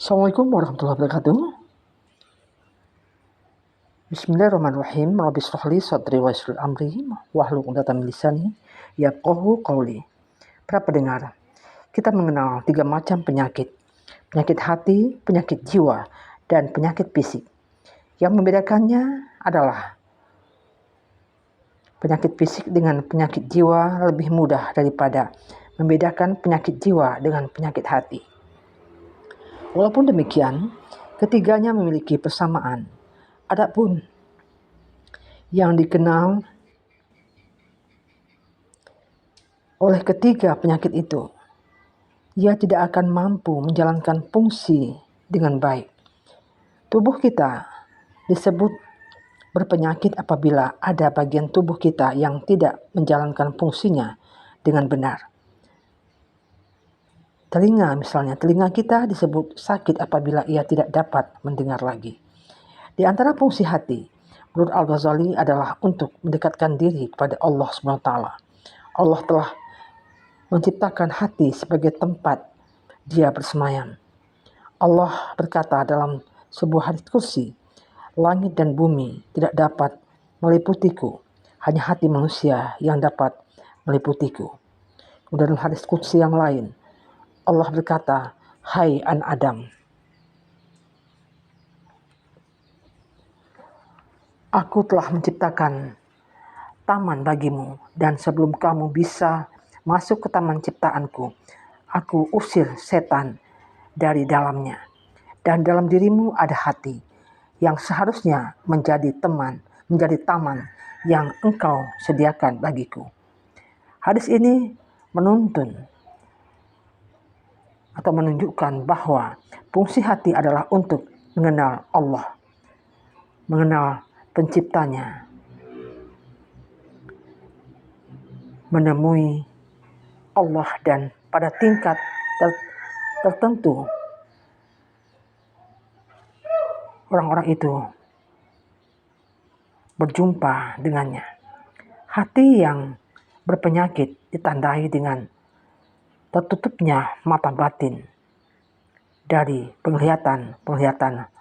Assalamualaikum warahmatullahi wabarakatuh. Bismillahirrahmanirrahim. Rabbi shrah li sadri wa yassir amri wahlul 'uqdatam min lisani yafqahu qawli. Para pendengar, kita mengenal 3 macam penyakit. Penyakit hati, penyakit jiwa, dan penyakit fisik. Yang membedakannya adalah penyakit fisik dengan penyakit jiwa lebih mudah daripada membedakan penyakit jiwa dengan penyakit hati. Walaupun demikian, ketiganya memiliki persamaan. Adapun yang dikenal oleh ketiga penyakit itu, ia tidak akan mampu menjalankan fungsi dengan baik. Tubuh kita disebut berpenyakit apabila ada bagian tubuh kita yang tidak menjalankan fungsinya dengan benar. Telinga misalnya, telinga kita disebut sakit apabila ia tidak dapat mendengar lagi. Di antara fungsi hati, menurut Al-Ghazali adalah untuk mendekatkan diri kepada Allah SWT. Allah telah menciptakan hati sebagai tempat Dia bersemayam. Allah berkata dalam sebuah hadits kursi, langit dan bumi tidak dapat meliputiku, hanya hati manusia yang dapat meliputiku. Kemudian dalam hadits kursi yang lain, Allah berkata, hai an Adam, aku telah menciptakan taman bagimu, dan sebelum kamu bisa masuk ke taman ciptaanku, aku usir setan dari dalamnya. Dan dalam dirimu ada hati yang seharusnya menjadi taman yang engkau sediakan bagiku. Hadis ini menuntun atau menunjukkan bahwa fungsi hati adalah untuk mengenal Allah, mengenal penciptanya, menemui Allah, dan pada tingkat tertentu orang-orang itu berjumpa dengannya. Hati yang berpenyakit ditandai dengan tertutupnya mata batin dari penglihatan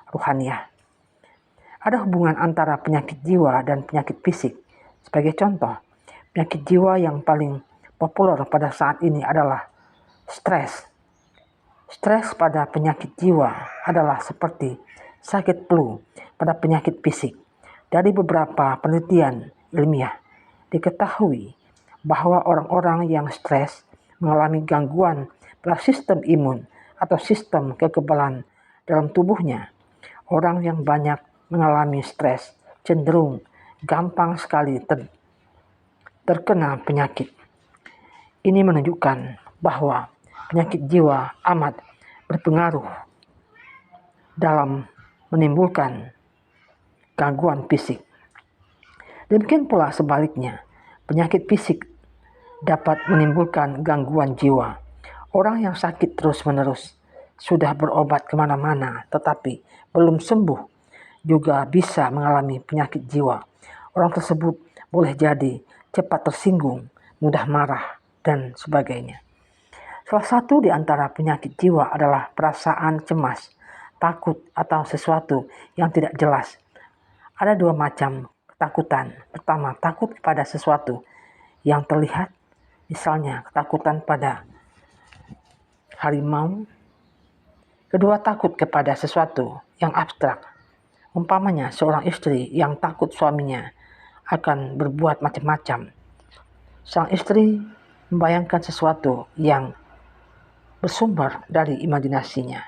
ruhaniah. Ada hubungan antara penyakit jiwa dan penyakit fisik. Sebagai contoh, penyakit jiwa yang paling populer pada saat ini adalah stres. Stres pada penyakit jiwa adalah seperti sakit flu pada penyakit fisik. Dari beberapa penelitian ilmiah, diketahui bahwa orang-orang yang stres mengalami gangguan pada sistem imun atau sistem kekebalan dalam tubuhnya. Orang yang banyak mengalami stres cenderung gampang sekali terkena penyakit. Ini menunjukkan bahwa penyakit jiwa amat berpengaruh dalam menimbulkan gangguan fisik. Demikian pula sebaliknya, penyakit fisik dapat menimbulkan gangguan jiwa. Orang yang sakit terus-menerus sudah berobat kemana-mana tetapi belum sembuh juga bisa mengalami penyakit jiwa. Orang tersebut boleh jadi cepat tersinggung, mudah marah, dan sebagainya. Salah satu di antara penyakit jiwa adalah perasaan cemas, takut, atau sesuatu yang tidak jelas. Ada 2 macam ketakutan. Pertama, takut kepada sesuatu yang terlihat, misalnya ketakutan pada harimau. Kedua, takut kepada sesuatu yang abstrak. Umpamanya seorang istri yang takut suaminya akan berbuat macam-macam. Sang istri membayangkan sesuatu yang bersumber dari imajinasinya.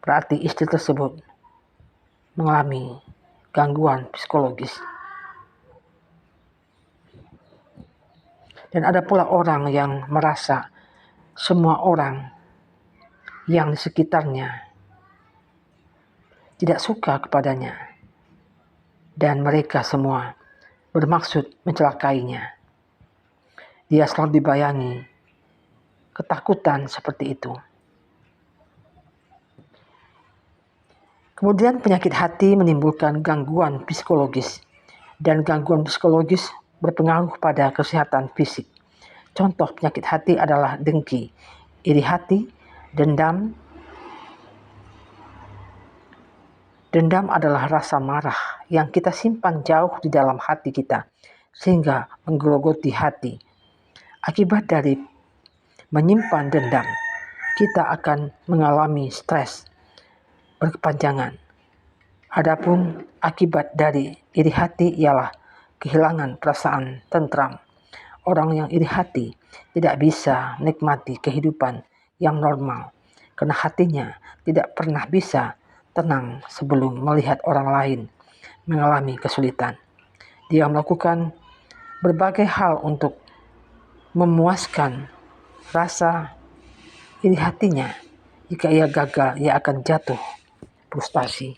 Berarti istri tersebut mengalami gangguan psikologis. Dan ada pula orang yang merasa semua orang yang di sekitarnya tidak suka kepadanya dan mereka semua bermaksud mencelakainya. Dia selalu dibayangi ketakutan seperti itu. Kemudian penyakit hati menimbulkan gangguan psikologis, dan gangguan psikologis berpengaruh pada kesehatan fisik. Contoh penyakit hati adalah dengki, iri hati, dendam, Dendam adalah rasa marah yang kita simpan jauh di dalam hati kita, sehingga menggerogoti hati. Akibat dari menyimpan dendam, kita akan mengalami stres berkepanjangan. Adapun akibat dari iri hati ialah kehilangan perasaan tentram. Orang yang iri hati tidak bisa menikmati kehidupan yang normal, karena hatinya tidak pernah bisa tenang sebelum melihat orang lain mengalami kesulitan. Dia melakukan berbagai hal untuk memuaskan rasa iri hatinya. Jika ia gagal, ia akan jatuh frustasi.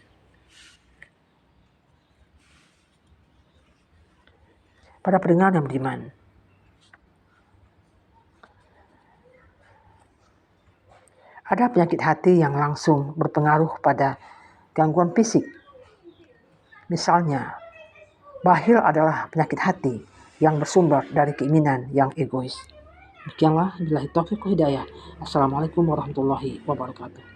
Pada pendengar yang beriman, ada penyakit hati yang langsung berpengaruh pada gangguan fisik. Misalnya, bakhil adalah penyakit hati yang bersumber dari keinginan yang egois. Demikianlah, billahi taufiq wal hidayah. Assalamualaikum warahmatullahi wabarakatuh.